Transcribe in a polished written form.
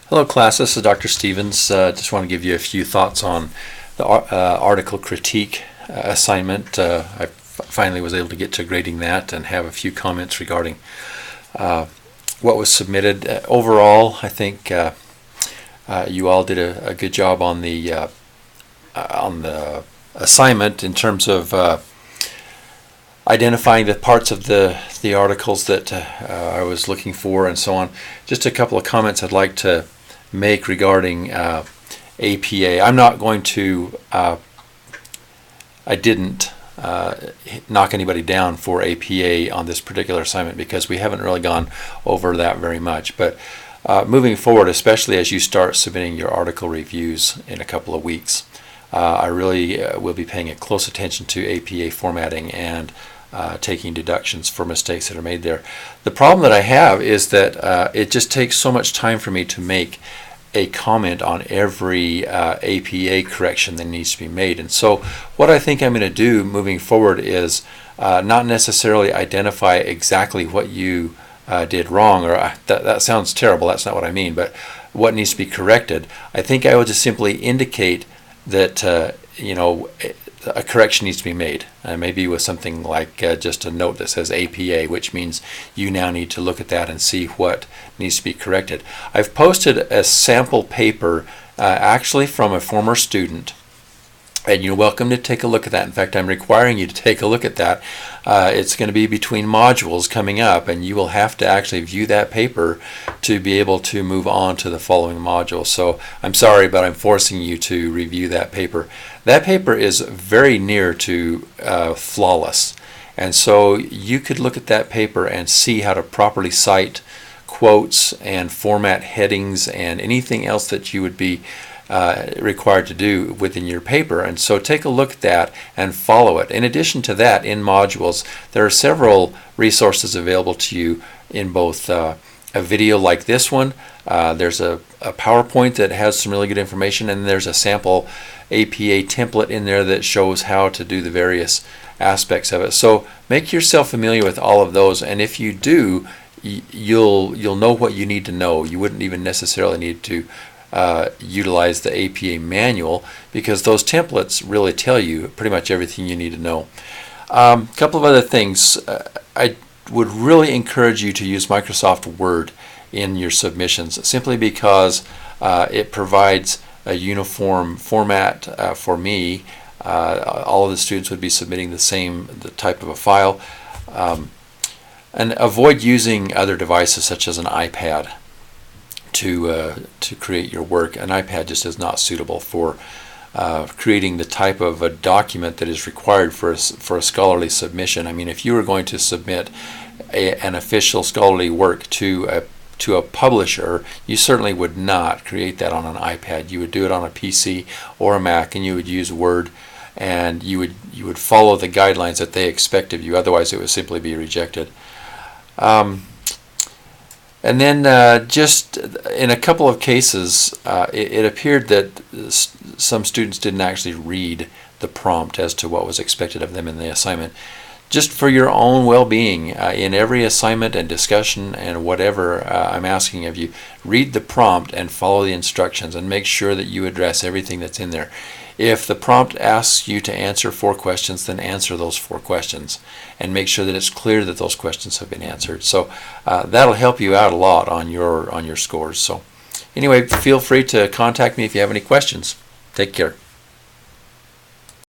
Hello class, this is Dr. Stevens. Just want to give you a few thoughts on the article critique assignment. I finally was able to get to grading that and have a few comments regarding what was submitted. Overall, I think you all did a good job on the assignment in terms of identifying the parts of the articles that I was looking for and so on. Just a couple of comments I'd like to make regarding APA. I'm not going to, I didn't knock anybody down for APA on this particular assignment because we haven't really gone over that very much. But moving forward, especially as you start submitting your article reviews in a couple of weeks, I really will be paying a close attention to APA formatting and taking deductions for mistakes that are made there. The problem that I have is that it just takes so much time for me to make a comment on every APA correction that needs to be made. And so what I think I'm going to do moving forward is not necessarily identify exactly what you did wrong, or that sounds terrible, that's not what I mean, but what needs to be corrected. I think I will just simply indicate that a correction needs to be made, maybe with something like just a note that says APA, which means you now need to look at that and see what needs to be corrected. I've posted a sample paper actually from a former student, and you're welcome to take a look at that. In fact, I'm requiring you to take a look at that. It's going to be between modules coming up, and you will have to actually view that paper to be able to move on to the following module. So I'm sorry, but I'm forcing you to review that paper. That paper is very near to flawless, and so you could look at that paper and see how to properly cite quotes and format headings and anything else that you would be required to do within your paper. And so take a look at that and follow it. In addition to that, in modules, there are several resources available to you in both a video like this one, there's a PowerPoint that has some really good information, and there's a sample APA template in there that shows how to do the various aspects of it. So make yourself familiar with all of those, and if you do, you'll know what you need to know. You wouldn't even necessarily need to utilize the APA manual, because those templates really tell you pretty much everything you need to know. A couple of other things. I would really encourage you to use Microsoft Word in your submissions, simply because it provides a uniform format for me. All of the students would be submitting the type of a file. And avoid using other devices such as an iPad to create your work. An iPad just is not suitable for creating the type of a document that is required for a scholarly submission. I mean, if you were going to submit an official scholarly work to a publisher, you certainly would not create that on an iPad. You would do it on a PC or a Mac, and you would use Word, and you would follow the guidelines that they expect of you. Otherwise, it would simply be rejected. And then just in a couple of cases, it appeared that some students didn't actually read the prompt as to what was expected of them in the assignment. Just for your own well-being, in every assignment and discussion and whatever I'm asking of you, read the prompt and follow the instructions, and make sure that you address everything that's in there. If the prompt asks you to answer 4 questions, then answer those 4 questions, and make sure that it's clear that those questions have been answered. So that'll help you out a lot on your scores. So anyway, feel free to contact me if you have any questions. Take care.